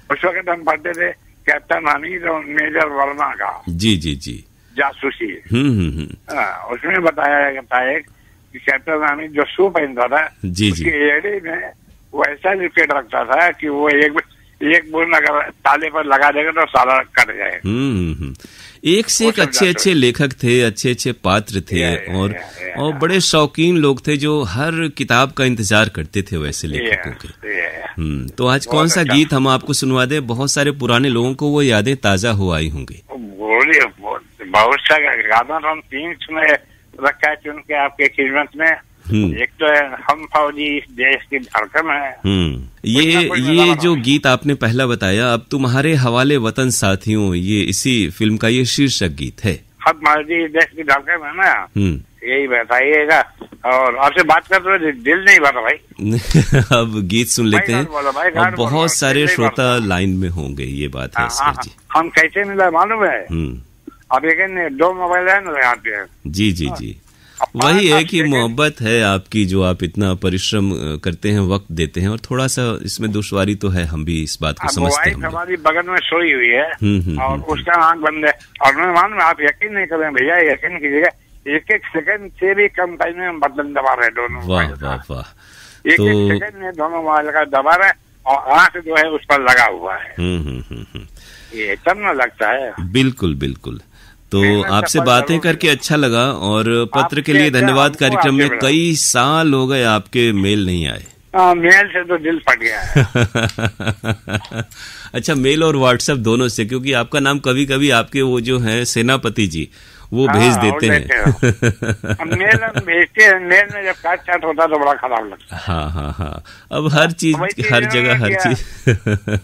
उस वक्त हम पढ़ते थे कैप्टन हमीद और मेजर वर्मा का, जी जी जी, जासूसी। उसमें बताया जाता है कि कैप्टन हमीद जो शू पहनता था, जी जी, उसकी एड़ी में वो ऐसा लिपकेट रखता था कि वो एक बूंद अगर ताले पर लगा देगा तो सारा कट जाए। एक से एक अच्छे अच्छे लेखक थे, अच्छे अच्छे पात्र थे, और बड़े शौकीन लोग थे जो हर किताब का इंतजार करते थे वैसे लेखकों के। तो आज कौन सा गीत हम आपको सुनवा दें? बहुत सारे पुराने लोगों को वो यादें ताजा हो आई होंगी। बहुत सा गाना हम 3 सुने रखा है चुन के आपके खिदमत में। एक तो है हम फौजी इस देश की धड़कन है। ये जो गीत आपने पहला बताया, अब तुम्हारे हवाले वतन साथियों, ये इसी फिल्म का ये शीर्षक गीत है। हम फौजी इस देश की धड़कन है ना, यही बताइएगा। और आपसे बात कर तो दिल नहीं भरा भाई। अब गीत सुन लेते हैं, और बहुत सारे श्रोता लाइन में होंगे, ये बात है असगर जी। हम कैसे मिला मालूम है? आप ये 2 मोबाइल है ना यहाँ पे। जी जी जी, वही है कि मोहब्बत है आपकी, जो आप इतना परिश्रम करते हैं, वक्त देते हैं, और थोड़ा सा इसमें दुश्वारी तो है, हम भी इस बात को समझते हैं। हमारी बगल में सोई हुई है और उसका आंख बंद है, और मैं मालूम आप यकीन नहीं करें भैया, यकीन कीजिएगा 1-1 सेकंड से भी कम टाइम में बटन दबा रहे दोनों। वाह वाह वाह। 1-1 सेकंड में दोनों मोबाइल का दबा रहे, और आंख जो है उस पर लगा हुआ है। ये करना लगता है। बिल्कुल बिल्कुल। तो आपसे बातें करके अच्छा लगा, और पत्र के लिए धन्यवाद। कार्यक्रम में कई साल हो गए आपके मेल नहीं आए। मेल से तो दिल फट गया है। अच्छा, मेल और व्हाट्सएप दोनों से, क्योंकि आपका नाम कभी कभी आपके वो जो है सेनापति जी वो भेज देते हैं। मेल हम भेजते हैं, मेल में जब काट चाट होता तो बड़ा खराब लगता है। हाँ। अब हर चीज, हर जगह हर चीज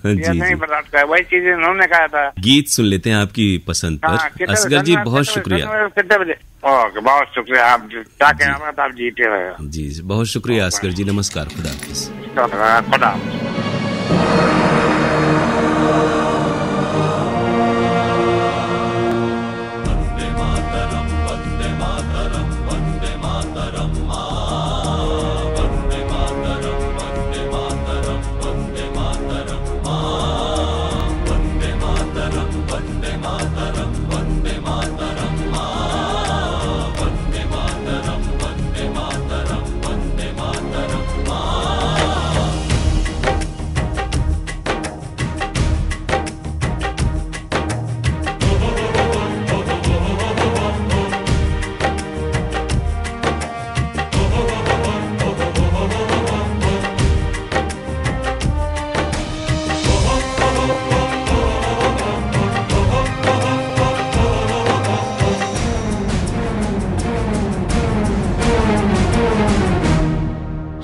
जी नहीं बताता है, वही चीजें उन्होंने कहा था। गीत सुन लेते हैं आपकी पसंद पर। असगर जी बहुत शुक्रिया। कितने बजे? बहुत शुक्रिया, आप ताकि आप जीते रहे। जी बहुत शुक्रिया असगर जी, नमस्कार, खुदा हाफिज। खुदा।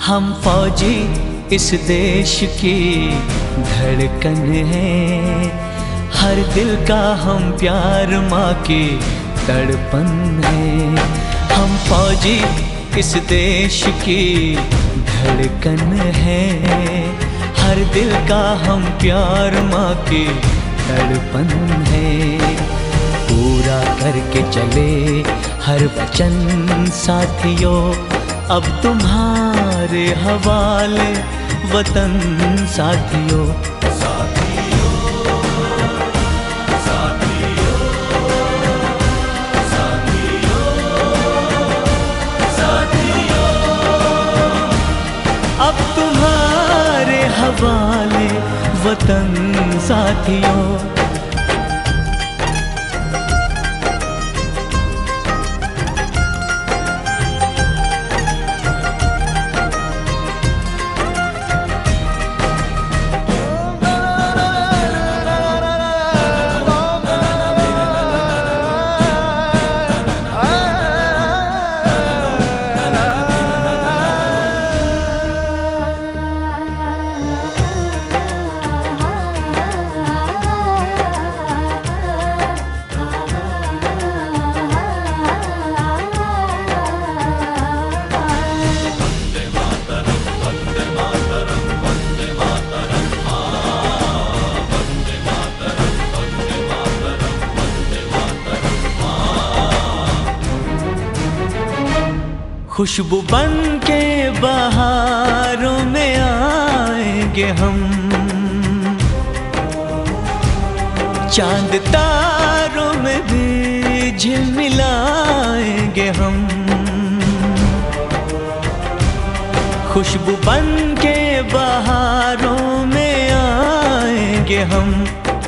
हम फौजी इस देश की धड़कन है, हर दिल का हम प्यार माँ की तड़पन है। हम फौजी इस देश की धड़कन है, हर दिल का हम प्यार माँ की तड़पन है। पूरा करके चले हर वचन साथियों, अब तुम्हारे हवाले वतन साथियों। अब तुम्हारे हवाले वतन साथियों। खुशबू बन के बहारों में आएंगे हम, चांद तारों में भी झिलमिलाएंगे हम। खुशबू बन के बहारों में आएंगे हम,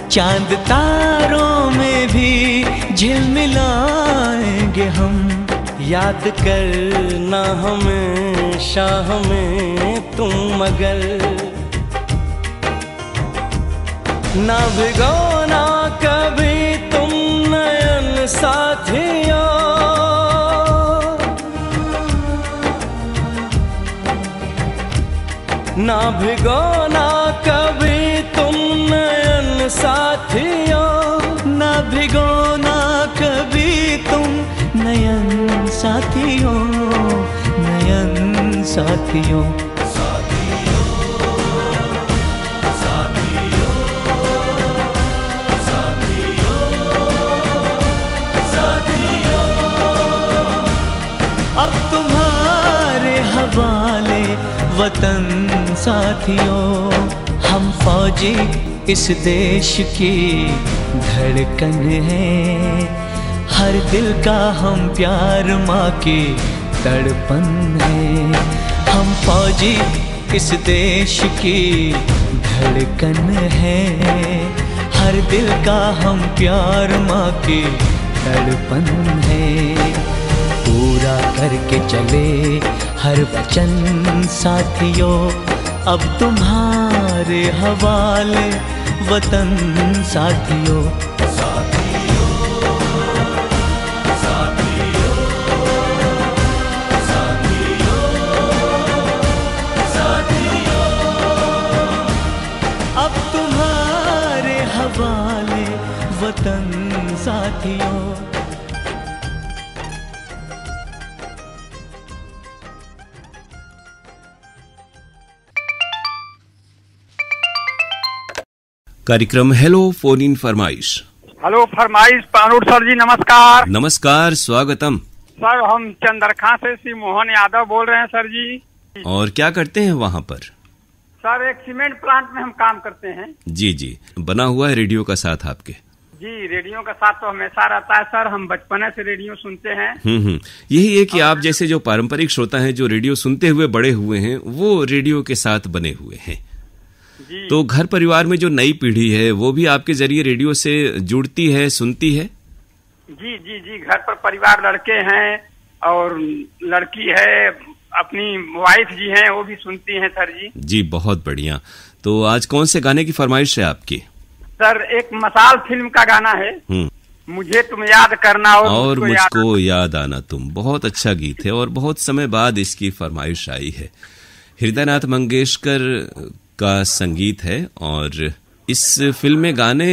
चांद तारों में भी झिलमिलाएंगे हम। याद करना हमेशा हमें तुम, मगर ना भिगोना कभी तुम नयन साथियों। ना भिगोना कभी तुम नयन साथियों। ना भिगोना कभी तुम नयन साथियों, नयन साथियों। अब तुम्हारे हवाले वतन साथियों। हम फौजी इस देश की धड़कन है। हर दिल का हम प्यार माँ की तड़पन है। हम फौजी इस देश की धड़कन है। हर दिल का हम प्यार माँ की तड़पन है। पूरा करके चले हर वचन साथियों। अब तुम्हारे हवाले वतन साथियों। अब तुम्हारे हवाले वतन साथियों। कार्यक्रम हेलो फोन इन फरमाइश। हेलो फरमाइश पानूर सर जी, नमस्कार। नमस्कार, स्वागतम। सर हम चंद्रखा से श्री मोहन यादव बोल रहे हैं सर जी। और क्या करते हैं वहाँ पर? सर एक सीमेंट प्लांट में हम काम करते हैं। जी जी, बना हुआ है रेडियो का साथ आपके? जी, रेडियो का साथ तो हमेशा रहता है सर। हम बचपने से रेडियो सुनते हैं। यही है कि आप जैसे जो पारंपरिक श्रोता हैं, जो रेडियो सुनते हुए बड़े हुए हैं, वो रेडियो के साथ बने हुए हैं। तो घर परिवार में जो नई पीढ़ी है वो भी आपके जरिए रेडियो से जुड़ती है, सुनती है? जी जी जी, घर पर परिवार लड़के हैं और लड़की है, अपनी वाइफ जी हैं, वो भी सुनती हैं सर जी। जी बहुत बढ़िया। तो आज कौन से गाने की फरमाइश है आपकी? सर एक मसाल फिल्म का गाना है, मुझे तुम याद करना और मुझको याद आना तुम। बहुत अच्छा गीत है और बहुत समय बाद इसकी फरमाइश आई है। हृदयनाथ मंगेशकर का संगीत है और इस फिल्म में गाने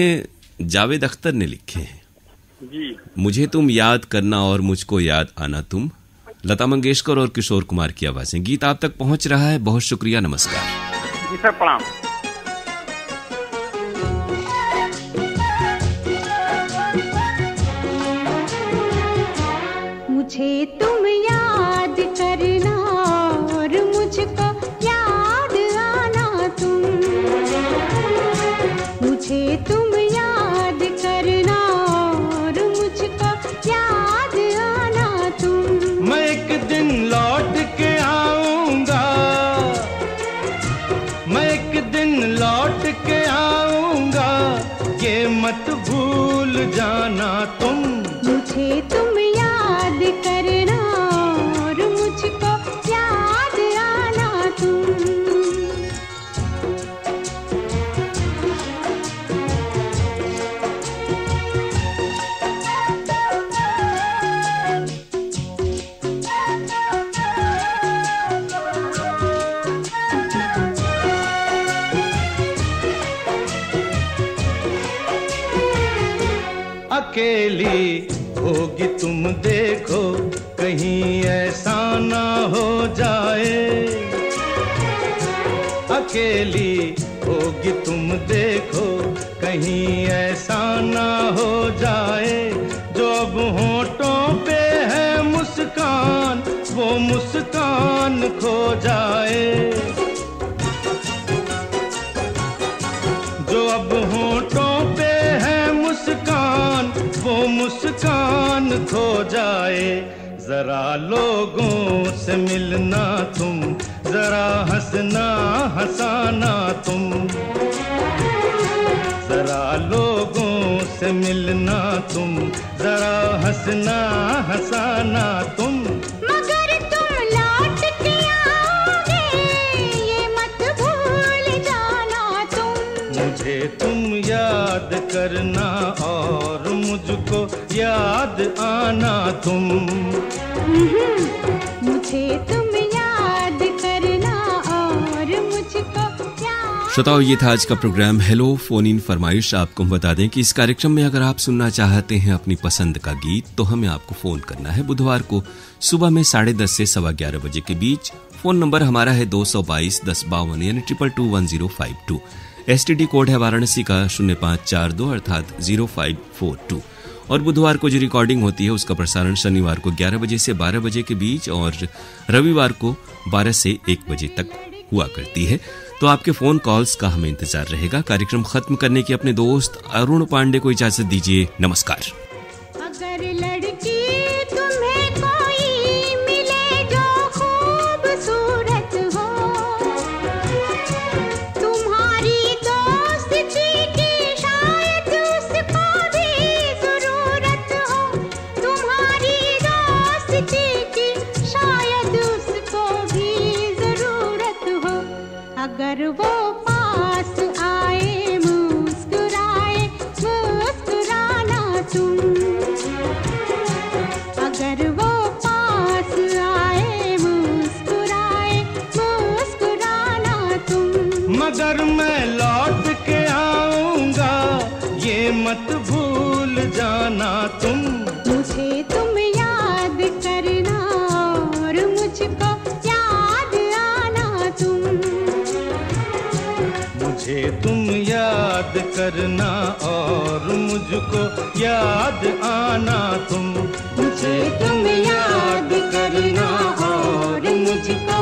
जावेद अख्तर ने लिखे हैं। जी। मुझे तुम याद करना और मुझको याद आना तुम, लता मंगेशकर और किशोर कुमार की आवाजें। गीत आप तक पहुंच रहा है, बहुत शुक्रिया, नमस्कार। जी सर, प्रणाम। मुझे तुम याद करना और मुझको याद आना तुम। मुझे तुम याद करना और मुझको याद आना तुम। मैं एक दिन लौट के आऊंगा, मैं एक दिन लौट के आऊंगा, ये मत भूल जाना तुम। मुझे तुम याद करना और मुझको याद आना तुम। अकेली होगी तुम देखो, कहीं ऐसा ना हो जाए। अकेली होगी तुम देखो, कहीं ऐसा ना हो जाए। जो अब होठों पे है मुस्कान, वो मुस्कान खो जाए। जो अब होठों पे है मुस्कान, वो मुस्कान खो जाए। जरा लोगों से मिलना तुम, जरा हंसना हंसाना तुम। जरा लोगों से मिलना तुम, जरा हंसना हंसाना तुम। मगर तुम लौट के आओगे ये मत भूल जाना तुम। मुझे तुम याद करना और मुझको याद आना तुम। मुझे तुम याद करना और मुझको याद। श्रोताओ, ये था आज का प्रोग्राम हेलो फोन इन फरमाइश। आपको हम बता दें कि इस कार्यक्रम में अगर आप सुनना चाहते हैं अपनी पसंद का गीत तो हमें आपको फोन करना है बुधवार को सुबह में 10:30 से 11:15 बजे के बीच। फोन नंबर हमारा है 222-1052 यानी 221052। STD कोड है वाराणसी का 0542 अर्थात 0542। और बुधवार को जो रिकॉर्डिंग होती है उसका प्रसारण शनिवार को 11 बजे से 12 बजे के बीच और रविवार को 12 से 1 बजे तक हुआ करती है। तो आपके फोन कॉल्स का हमें इंतजार रहेगा। कार्यक्रम खत्म करने की अपने दोस्त अरुण पांडे को इजाजत दीजिए। नमस्कार। अगर लड़की तुम्हें कोई मिले जो खूबसूरत हो, तुम्हारी दोस्ती की शायद उसको भी जरूरत हो, तुम्हारी दोस्ती की शायद उसको भी जरूरत हो। अगर वो पास आए मुस्कुराए मुस्कुराना तुम। अगर वो पास आए मुस्कुराए मुस्कुराना तुम। मगर मैं लौट के आऊंगा ये मत भूल जाना तुम। मुझे तुम याद करना और मुझको याद आना तुम। मुझे तुम याद करना और मुझको याद आना तुम। मुझे तुम याद करना और मुझको